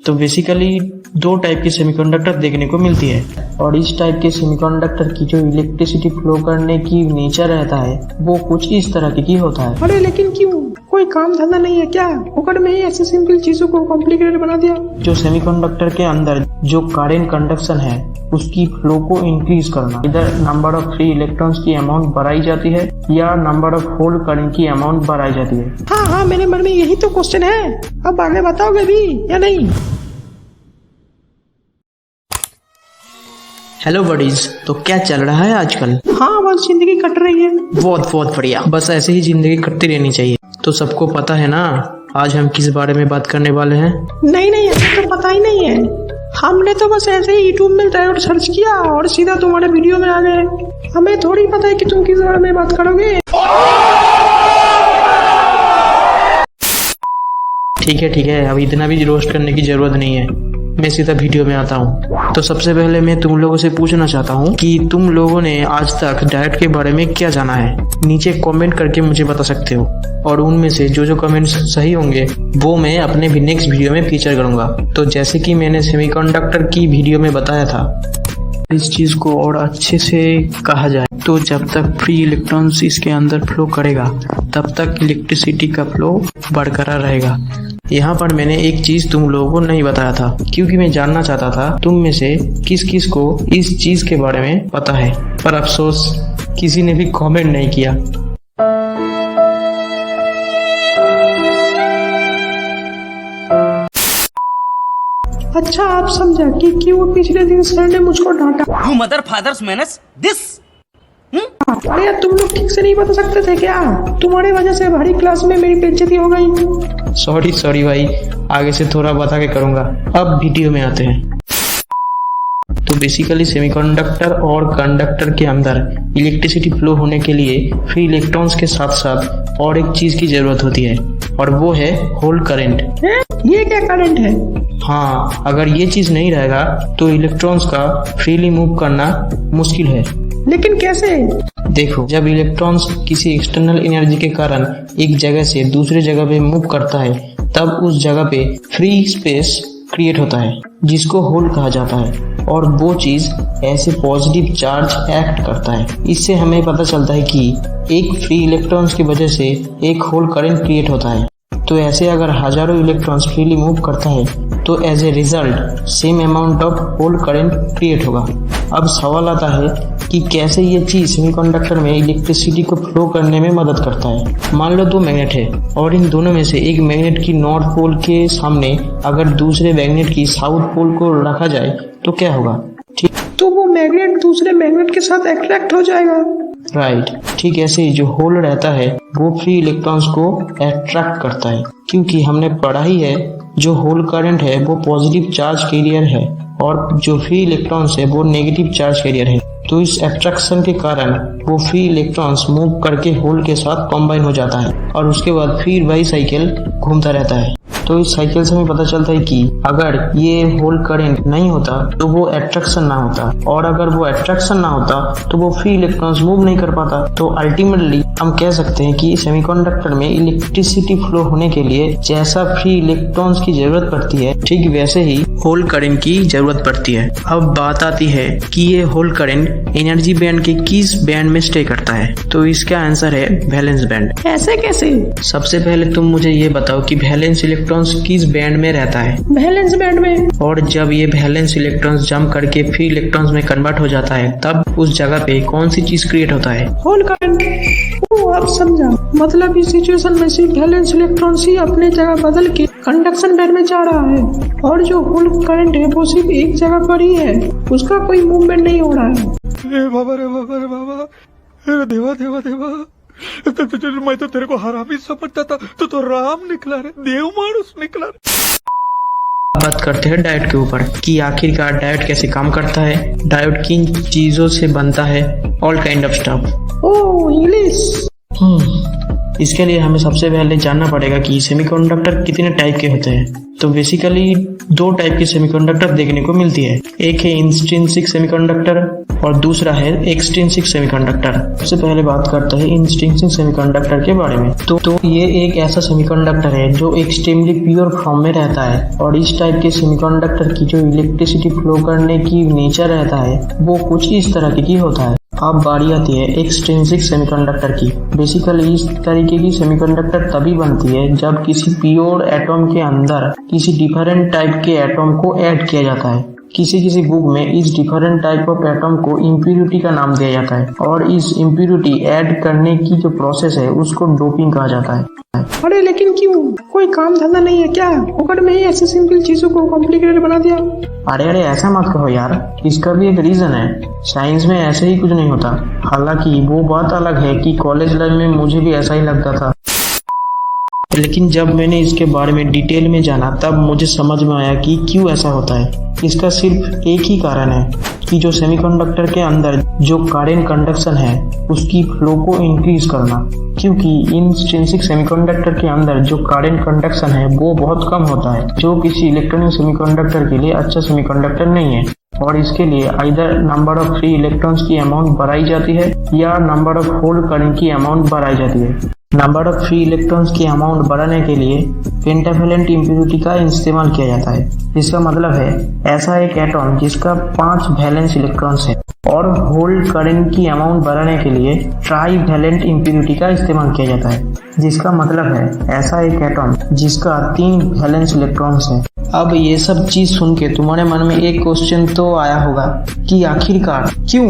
तो बेसिकली दो टाइप की सेमीकंडक्टर देखने को मिलती है और इस टाइप के सेमीकंडक्टर की जो इलेक्ट्रिसिटी फ्लो करने की नेचर रहता है वो कुछ इस तरह की होता है। अरे लेकिन क्यों, कोई काम धंधा नहीं है क्या? फोकट में ही ऐसी सिंपल चीजों को कॉम्प्लिकेटेड बना दिया। जो सेमीकंडक्टर के अंदर जो करंट कंडक्शन है उसकी फ्लो को इंक्रीज करना, इधर नंबर ऑफ फ्री इलेक्ट्रॉन्स की अमाउंट बढ़ाई जाती है या नंबर ऑफ होल करंट की अमाउंट बढ़ाई जाती है। हाँ, मेरे मन में यही तो क्वेश्चन है। अब आगे बताओगे भी या नहीं? हेलो बडीज, तो क्या चल रहा है आजकल? हाँ, बस जिंदगी कट रही है। बहुत बढ़िया, बस ऐसे ही जिंदगी कटती रहनी चाहिए। तो सबको पता है ना आज हम किस बारे में बात करने वाले हैं? नहीं, ऐसा तो पता ही नहीं है। हमने तो बस ऐसे ही यूट्यूब में डायरेक्ट सर्च किया और सीधा तुम्हारे वीडियो में आ गए। हमें थोड़ी पता है कि तुम किस बारे में बात करोगे। ठीक है, अब इतना भी रोस्ट करने की जरूरत नहीं है, मैं सीधा वीडियो में आता हूँ। तो सबसे पहले मैं तुम लोगों से पूछना चाहता हूँ कि तुम लोगों ने आज तक डायोड के बारे में क्या जाना है? नीचे कमेंट करके मुझे बता सकते हो और उनमें से जो कमेंट्स सही होंगे वो मैं अपने भी नेक्स्ट वीडियो में फीचर करूंगा। तो जैसे कि मैंने सेमीकंडक्टर की वीडियो में बताया था, इस चीज को और अच्छे से कहा जाए तो जब तक फ्री इलेक्ट्रॉन्स इसके अंदर फ्लो करेगा तब तक इलेक्ट्रिसिटी का फ्लो बरकरार रहेगा। यहाँ पर मैंने एक चीज तुम लोगों को नहीं बताया था क्योंकि मैं जानना चाहता था तुम में से किस किस को इस चीज के बारे में पता है, पर अफसोस किसी ने भी कमेंट नहीं किया। अच्छा, आप समझा कि क्यों पिछले दिन सर ने मुझको डांटा। You mother father's menace this? अरे यार, तुम लोग ठीक से नहीं बता सकते थे क्या? तुम्हारे वजह से भारी क्लास में मेरी बेइज्जती हो गई। सॉरी भाई, आगे से थोड़ा बता के करूंगा। अब वीडियो में आते हैं। तो बेसिकली सेमीकंडक्टर और कंडक्टर के अंदर इलेक्ट्रिसिटी फ्लो होने के लिए फ्री इलेक्ट्रॉन्स के साथ साथ और एक चीज की जरूरत होती है और वो है होल करंट। ये क्या करंट है? हाँ, अगर ये चीज नहीं रहेगा तो इलेक्ट्रॉन्स का फ्रीली मूव करना मुश्किल है। लेकिन कैसे? देखो, जब इलेक्ट्रॉन्स किसी एक्सटर्नल एनर्जी के कारण एक जगह से दूसरे जगह पे मूव करता है तब उस जगह पे फ्री स्पेस क्रिएट होता है जिसको होल कहा जाता है और वो चीज ऐसे पॉजिटिव चार्ज एक्ट करता है। इससे हमें पता चलता है कि एक फ्री इलेक्ट्रॉन्स की वजह से एक होल करंट क्रिएट होता है। तो ऐसे अगर हजारों इलेक्ट्रॉन्स फ्रीली मूव करता है तो as a result same amount of hole current create होगा। अब सवाल आता है कि कैसे ये चीज सेमीकंडक्टर में इलेक्ट्रिसिटी को फ्लो करने में मदद करता है। मान लो दो मैग्नेट है और इन दोनों में से एक मैग्नेट की नॉर्थ पोल के सामने अगर दूसरे मैग्नेट की साउथ पोल को रखा जाए तो क्या होगा? ठीक, तो वो मैग्नेट दूसरे मैग्नेट के साथ अट्रैक्ट हो जाएगा। राइट, ठीक ऐसे ही जो होल रहता है वो फ्री इलेक्ट्रॉन्स को अट्रैक्ट करता है क्योंकि हमने पढ़ा ही है जो होल करंट है वो पॉजिटिव चार्ज कैरियर है और जो फ्री इलेक्ट्रॉन्स है वो नेगेटिव चार्ज कैरियर है। तो इस अट्रैक्शन के कारण वो फ्री इलेक्ट्रॉन्स मूव करके होल के साथ कॉम्बाइन हो जाता है और उसके बाद फिर वही साइकिल घूमता रहता है। तो इस साइकिल से हमें पता चलता है कि अगर ये होल करंट नहीं होता तो वो अट्रैक्शन ना होता और अगर वो अट्रैक्शन ना होता तो वो फ्री इलेक्ट्रॉन्स मूव नहीं कर पाता। तो अल्टीमेटली हम कह सकते हैं कि सेमीकंडक्टर में इलेक्ट्रिसिटी फ्लो होने के लिए जैसा फ्री इलेक्ट्रॉन्स की जरूरत पड़ती है ठीक वैसे ही होल करंट की जरूरत पड़ती है। अब बात आती है कि ये होल करंट एनर्जी बैंड के किस बैंड में स्टे करता है? तो इसका आंसर है वैलेंस बैंड। ऐसे कैसे? सबसे पहले तुम मुझे ये बताओ कि वैलेंस इलेक्ट्रॉन्स किस बैंड में रहता है? वैलेंस बैंड में। और जब ये वैलेंस इलेक्ट्रॉन्स जंप करके फ्री इलेक्ट्रॉन्स में कन्वर्ट हो जाता है तब उस जगह पे कौन सी चीज क्रिएट होता है? Hole current. अब समझा, मतलब इस सिचुएशन में सिर्फ वैलेंस इलेक्ट्रॉन्स ही अपने जगह बदल के कंडक्शन बैंड में जा रहा है और जो होल करंट है वो सिर्फ एक जगह पर ही है, उसका कोई मूवमेंट नहीं हो रहा है। रे बाबा, अरे देवा, मैं तो तेरे को हरामी समझता था, तो राम निकला रे, देव मानुस निकला रे। बात करते हैं डायोड के ऊपर कि आखिरकार डायोड कैसे काम करता है, डायोड किन चीजों से बनता है, all kind of stuff. Oh, English. इसके लिए हमें सबसे पहले जानना पड़ेगा कि सेमीकंडक्टर कितने टाइप के होते हैं। तो बेसिकली 2 टाइप के सेमीकंडक्टर देखने को मिलती है, एक है इंट्रिंसिक सेमीकंडक्टर और दूसरा है एक्सट्रिंसिक सेमीकंडक्टर। सबसे पहले बात करते हैं इंट्रिंसिक सेमीकंडक्टर के बारे में। तो ये एक ऐसा सेमीकंडक्टर है जो एक्सट्रीमली प्योर फॉर्म में रहता है और इस टाइप के सेमीकंडक्टर की जो इलेक्ट्रिसिटी फ्लो करने की नेचर रहता है वो कुछ इस तरह की होता है। अब बारी आती है एक्सट्रिंसिक सेमीकंडक्टर की। बेसिकली इस तरीके की सेमीकंडक्टर तभी बनती है जब किसी प्योर एटॉम के अंदर किसी डिफरेंट टाइप के एटॉम को ऐड किया जाता है। किसी बुक में इस डिफरेंट टाइप ऑफ एटॉम को इम्प्यूरिटी का नाम दिया जाता है और इस इम्प्यूरिटी ऐड करने की जो प्रोसेस है उसको डोपिंग कहा जाता है। अरे लेकिन क्यों, कोई काम धंधा नहीं है क्या? फोकट में ही ऐसी सिंपल चीजों को कॉम्प्लिकेटेड बना दिया। अरे ऐसा मत कहो यार, इसका भी एक रीजन है। साइंस में ऐसे ही कुछ नहीं होता। हालांकि वो बात अलग है कि कॉलेज लाइफ में मुझे भी ऐसा ही लगता था, लेकिन जब मैंने इसके बारे में डिटेल में जाना तब मुझे समझ में आया कि क्यों ऐसा होता है। इसका सिर्फ एक ही कारण है कि जो सेमीकंडक्टर के अंदर जो करंट कंडक्शन है उसकी फ्लो को इंक्रीज करना, क्योंकि इंट्रिंसिक सेमीकंडक्टर के अंदर जो करंट कंडक्शन है वो बहुत कम होता है, जो किसी इलेक्ट्रॉनिक सेमीकंडक्टर के लिए अच्छा सेमीकंडक्टर नहीं है। और इसके लिए either number of free electrons की अमाउंट बढ़ाई जाती है या नंबर ऑफ होल्ड करंट की अमाउंट बढ़ाई जाती है। नंबर ऑफ फ्री इलेक्ट्रॉन्स की अमाउंट बढ़ाने के लिए पेंटावेलेंट इम्प्यूरिटी का इस्तेमाल किया जाता है। इसका मतलब है ऐसा एक एटॉम जिसका 5 वैलेंस इलेक्ट्रॉन्स है, और होल्ड करंट की अमाउंट बढ़ाने के लिए ट्राईवैलेंट इम्प्यूरिटी का इस्तेमाल किया जाता है, जिसका मतलब है ऐसा एक एटॉम जिसका 3 वैलेंस इलेक्ट्रॉन्स है। अब ये सब चीज सुन के तुम्हारे मन में एक क्वेश्चन तो आया होगा कि आखिरकार क्यों?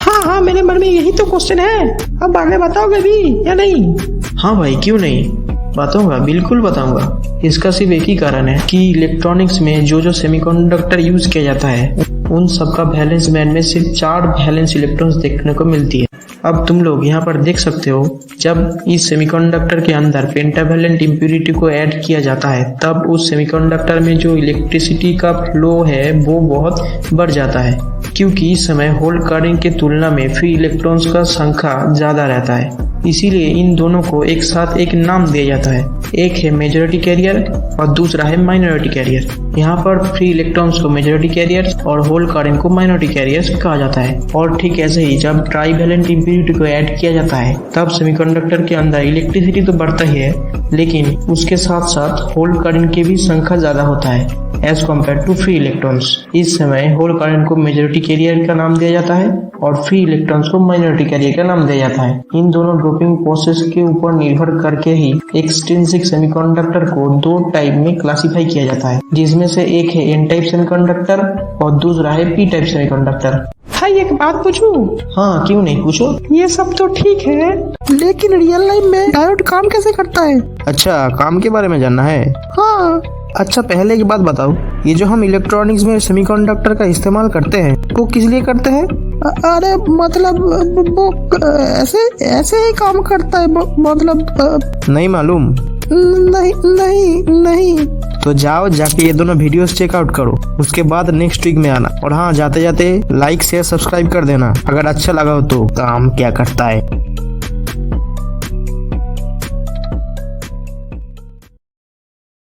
हाँ, मेरे मन में यही तो क्वेश्चन है। अब आगे बताओगे भी या नहीं? हाँ भाई, क्यों नहीं, बताऊंगा, बिल्कुल बताऊंगा। इसका सिर्फ एक ही कारण है कि इलेक्ट्रॉनिक्स में जो सेमीकंडक्टर यूज किया जाता है उन सबका वैलेंस बैंड में सिर्फ 4 वैलेंस इलेक्ट्रॉन्स देखने को मिलती है। अब तुम लोग यहाँ पर देख सकते हो, जब इस सेमीकंडक्टर के अंदर पेंटावेलेंट इम्प्यूरिटी को ऐड किया जाता है तब उस सेमीकंडक्टर में जो इलेक्ट्रिसिटी का फ्लो है वो बहुत बढ़ जाता है, क्योंकि इस समय होल्ड करंट के तुलना में फ्री इलेक्ट्रॉन्स का संख्या ज्यादा रहता है। इसीलिए इन दोनों को एक साथ एक नाम दिया जाता है, एक है मेजॉरिटी कैरियर और दूसरा है माइनॉरिटी कैरियर। यहाँ पर फ्री इलेक्ट्रॉन्स को मेजॉरिटी कैरियर्स और होल्ड करंट को माइनॉरिटी कैरियर्स कहा जाता है। और ठीक ऐसे ही जब ट्राईवैलेंट इम्प्यूरिटी को ऐड किया जाता है तब सेमीकंडक्टर के अंदर इलेक्ट्रिसिटी तो बढ़ता ही है, लेकिन उसके साथ साथ होल्ड करंट की भी संख्या ज्यादा होता है as compare to free electrons. इस समय होल्ड करंट को मेजॉरिटी कैरियर का नाम दिया जाता है और फ्री इलेक्ट्रॉन्स को माइनॉरिटी कैरियर का नाम दिया जाता है। इन दोनों ड्रॉपिंग प्रोसेस के ऊपर निर्भर करके ही एक्सट्रिंसिक सेमीकंडक्टर को 2 टाइप में क्लासिफाई किया जाता है, जिसमें से एक है एन टाइप सेमीकंडक्टर और दूसरा है पी टाइप सेमीकंडक्टर। भाई एक बात पूछूं? हाँ, क्यों नहीं, पूछो। ये सब तो ठीक है, लेकिन रियल लाइफ में डायोड काम कैसे करता है? अच्छा, काम के बारे में जानना है? हाँ। अच्छा, पहले की बात बताओ, ये जो हम इलेक्ट्रॉनिक्स में सेमीकंडक्टर का इस्तेमाल करते हैं वो किस लिए करते हैं? अरे मतलब वो ऐसे ही काम करता है, मतलब नहीं मालूम? नहीं। तो जाओ जाके ये दोनों वीडियोस चेकआउट करो, उसके बाद नेक्स्ट वीक में आना। और हाँ, जाते जाते लाइक शेयर सब्सक्राइब कर देना अगर अच्छा लगा हो तो। काम क्या करता है।